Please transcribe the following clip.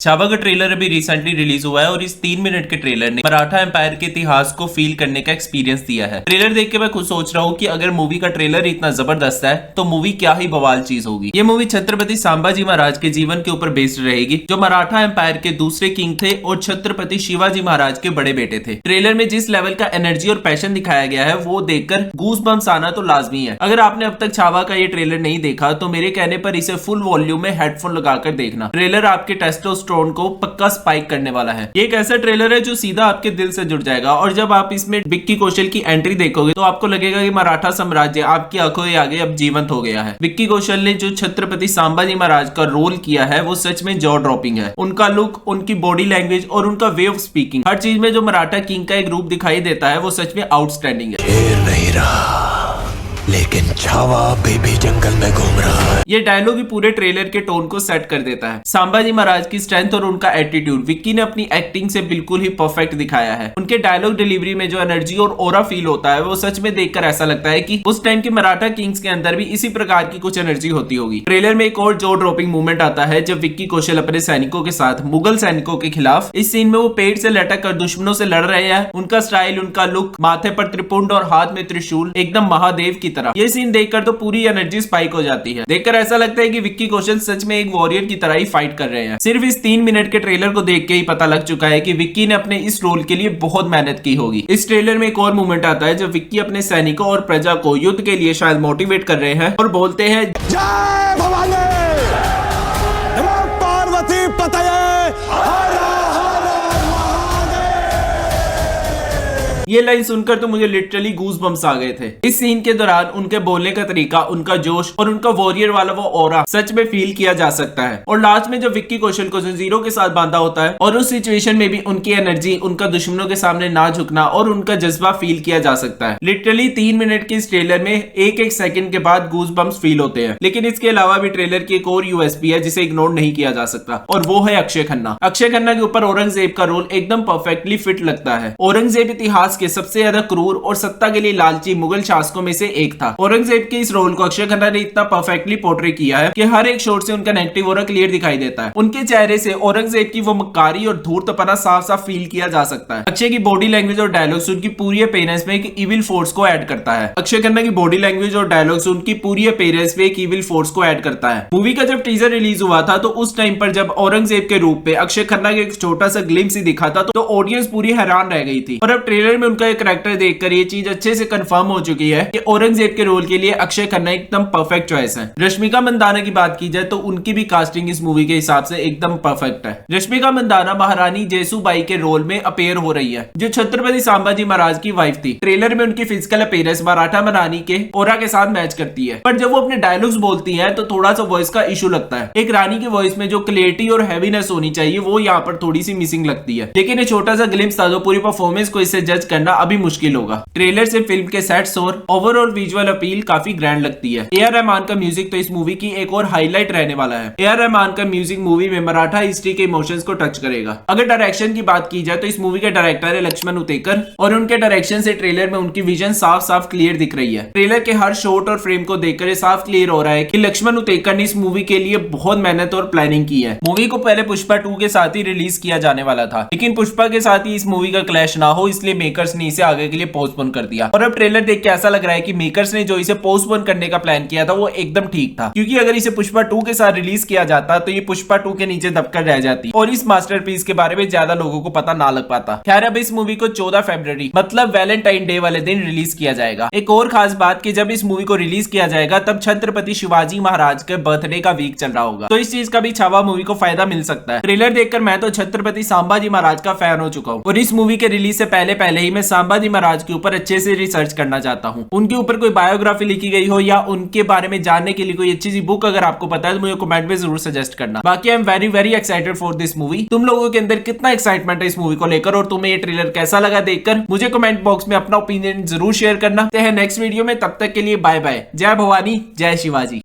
छावा का ट्रेलर अभी recently release हुआ है और इस 3 मिनट के ट्रेलर ने मराठा एम्पायर के इतिहास को फील करने का एक्सपीरियंस दिया है। ट्रेलर देख के मैं खुद सोच रहा हूँ कि अगर मूवी का ट्रेलर इतना जबरदस्त है तो मूवी क्या ही बवाल चीज होगी। ये मूवी छत्रपति संभाजी महाराज के जीवन के ऊपर बेस्ड रहेगी, जो मराठा एम्पायर के दूसरे किंग थे और छत्रपति शिवाजी महाराज के बड़े बेटे थे। ट्रेलर में जिस लेवल का एनर्जी और पैशन दिखाया गया है वो देखकर गूज बम्स आना तो लाजमी है। अगर आपने अब तक छावा का ये ट्रेलर नहीं देखा तो मेरे कहने पर इसे फुल वॉल्यूम में हेडफोन लगाकर देखना। ट्रेलर आपके टेस्टोस्टेरोन को पक्का स्पाइक करने वाला है। ये एक ऐसा ट्रेलर है जो सीधा आपके दिल से जुड़ जाएगा और जब आप इसमें विक्की कौशल की एंट्री देखोगे तो आपको लगेगा कि मराठा साम्राज्य आपकी आंखों के आगे अब जीवंत हो गया है। विक्की कौशल ने जो छत्रपति संभाजी महाराज का रोल किया है वो सच में जॉ ड्रॉपिंग है। उनका लुक, उनकी बॉडी लैंग्वेज और उनका वे ऑफ स्पीकिंग, हर चीज में जो मराठा किंग का एक रूप दिखाई देता है वो सच में आउटस्टैंडिंग है। शेर नहीं रहा लेकिन छावा बेबी जंगल में घूम रहा है। ये डायलॉग ही पूरे ट्रेलर के टोन को सेट कर देता है। संभाजी महाराज की स्ट्रेंथ और उनका एटीट्यूड विक्की ने अपनी एक्टिंग से बिल्कुल ही परफेक्ट दिखाया है। उनके डायलॉग डिलीवरी में जो एनर्जी और ओरा फील होता है वो सच में देखकर ऐसा लगता है कि उस टाइम के मराठा किंग्स के अंदर भी इसी प्रकार की कुछ एनर्जी होती होगी। ट्रेलर में एक और जॉ ड्रॉपिंग मूवमेंट आता है जब विक्की कौशल अपने सैनिकों के साथ मुगल सैनिकों के खिलाफ, इस सीन में वो पेड़ से लटक कर दुश्मनों से लड़ रहे हैं। उनका स्टाइल, उनका लुक, माथे पर त्रिपुंड और हाथ में त्रिशूल, एकदम महादेव की तरह। ये सीन देखकर तो पूरी एनर्जी स्पाइक हो जाती है। देखकर ऐसा लगता है कि विक्की कौशल सच में एक वॉरियर की तरह ही फाइट कर रहे हैं। सिर्फ इस 3 मिनट के ट्रेलर को देख के ही पता लग चुका है कि विक्की ने अपने इस रोल के लिए बहुत मेहनत की होगी। इस ट्रेलर में एक और मूवमेंट आता है जब विक्की अपने सैनिकों और प्रजा को युद्ध के लिए शायद मोटिवेट कर रहे हैं और बोलते हैं, जय भवानी, नमो पार्वती पतये, हर हर महादेव। ये लाइन सुनकर तो मुझे लिटरली गूज बम्स आ गए थे। इस सीन के दौरान उनके बोलने का तरीका, उनका जोश और उनका वॉरियर वाला वो ऑरा सच में फील किया जा सकता है। और लास्ट में जब विक्की कौशल को जंजीरों के साथ बांधा होता है और उस सिचुएशन में भी उनकी एनर्जी, उनका दुश्मनों के सामने ना झुकना और उनका जज्बा फील किया जा सकता है। लिटरली 3 मिनट के इस ट्रेलर में एक एक सेकंड के बाद गूज बम्स फील होते हैं। लेकिन इसके अलावा भी ट्रेलर की एक और यूएसपी है जिसे इग्नोर नहीं किया जा सकता और वो है अक्षय खन्ना। अक्षय खन्ना के ऊपर औरंगजेब का रोल एकदम परफेक्टली फिट लगता है। औरंगजेब इतिहास के सबसे ज्यादा क्रूर और सत्ता के लिए लालची मुगल शासकों में से एक था। औरंगजेब के इस रोल को अक्षय खन्ना ने इतना परफेक्टली पोर्ट्रे किया है कि हर एक शॉट से उनका नेगेटिव ऑरा क्लियर दिखाई देता है। उनके चेहरे से औरंगजेब की वो मक्कारी और धूर्तपना साफ साफ फील किया जा सकता है। अक्षय की बॉडी लैंग्वेज और डायलॉग्स उनकी पूरी अपीयरेंस में एक इविल फोर्स को ऐड करता है। अक्षय खन्ना की बॉडी लैंग्वेज और डायलॉग्स उनकी पूरी अपीयरेंस में एक इविल फोर्स को ऐड करता है। मूवी का जब टीजर रिलीज हुआ था तो उस टाइम पर जब औरंगजेब के रूप में अक्षय खन्ना के एक छोटा सा ग्लिम्स ही दिखा था तो ऑडियंस पूरी हैरान रह गई थी। और अब ट्रेलर में उनका एक कैरेक्टर देखकर ये चीज अच्छे से कंफर्म हो चुकी है कि औरंगजेब के रोल के लिए अक्षय खन्ना एकदम परफेक्ट चॉइस है। रश्मिका मंदाना की बात की जाए तो उनकी भी कास्टिंग इस मूवी के हिसाब से एकदम परफेक्ट है। रश्मिका मंदाना महारानी जेसूबाई के रोल में अपीयर हो रही है जो छत्रपति संभाजी महाराज की वाइफ थी। ट्रेलर में उनकी फिजिकल अपीयरेंस मराठा महारानी के ऑरा के साथ मैच करती है, पर जब वो अपने डायलॉग्स बोलती है तो थोड़ा सा वॉइस का इशू लगता है। एक रानी की वॉइस में जो क्लैरिटी और हैवीनेस होनी चाहिए वो यहाँ पर थोड़ी सी मिसिंग लगती है। लेकिन ये छोटा सा ग्लिम्स था, जो पूरी परफॉर्मेंस को इससे जज करना अभी मुश्किल होगा। ट्रेलर से फिल्म के सेट्स और ओवरऑल विजुअल अपील काफी ग्रैंड लगती है। ए आर रहमान का म्यूजिक तो इस मूवी की एक और हाईलाइट रहने वाला है। ए आर रहमान का म्यूजिक मूवी में मराठा हिस्ट्री के इमोशंस को टच करेगा। अगर डायरेक्शन की बात की जाए तो इस मूवी के डायरेक्टर है लक्ष्मण उतेकर और उनके डायरेक्शन से ट्रेलर में उनकी विजन साफ साफ क्लियर दिख रही है। ट्रेलर के हर शॉट और फ्रेम को देखकर ये साफ क्लियर हो रहा है कि लक्ष्मण उतेकर ने इस मूवी के लिए बहुत मेहनत और प्लानिंग की है। मूवी को पहले पुष्पा 2 के साथ ही रिलीज किया जाने वाला था, लेकिन पुष्पा के साथ ही इस मूवी का क्लैश ना हो इसलिए मेकर्स ने इसे आगे के लिए पोस्टपोन कर दिया। और अब ट्रेलर देख के ऐसा लग रहा है कि मेकर्स ने जो इसे पोस्टपोन करने का प्लान किया था वो एकदम ठीक था, क्योंकि अगर इसे पुष्पा 2 के साथ रिलीज किया जाता तो ये पुष्पा 2 के नीचे दबकर रह जाती और इस मास्टरपीस के बारे में ज्यादा लोगों को पता ना लग पाता। खैर अब इस मूवी को 14 फरवरी मतलब वैलेंटाइन डे वाले दिन रिलीज किया जाएगा। एक और खास बात कि जब इस मूवी को रिलीज किया जाएगा तब छत्रपति शिवाजी महाराज के बर्थडे का वीक चल रहा होगा, तो इस चीज का भी छावा मूवी को फायदा मिल सकता है। ट्रेलर देखकर मैं तो छत्रपति संभाजी महाराज का फैन हो चुका हूँ और इस मूवी के रिलीज से पहले ही मैं संभाजी महाराज के ऊपर अच्छे से रिसर्च करना चाहता हूँ। उनके ऊपर कोई बायोग्राफी लिखी गई हो या उनके बारे में जानने के लिए कोई अच्छी सी बुक अगर आपको पता है तो मुझे कमेंट में जरूर सजेस्ट करना। बाकी I am very excited for this movie. तुम लोगों के अंदर कितना एक्साइटमेंट है इस मूवी को लेकर और तुम्हें ये ट्रेलर कैसा लगा देखकर मुझे कमेंट बॉक्स में अपना ओपिनियन जरूर शेयर करना। नेक्स्ट वीडियो में, तब तक के लिए बाय बाय। जय भवानी, जय शिवाजी।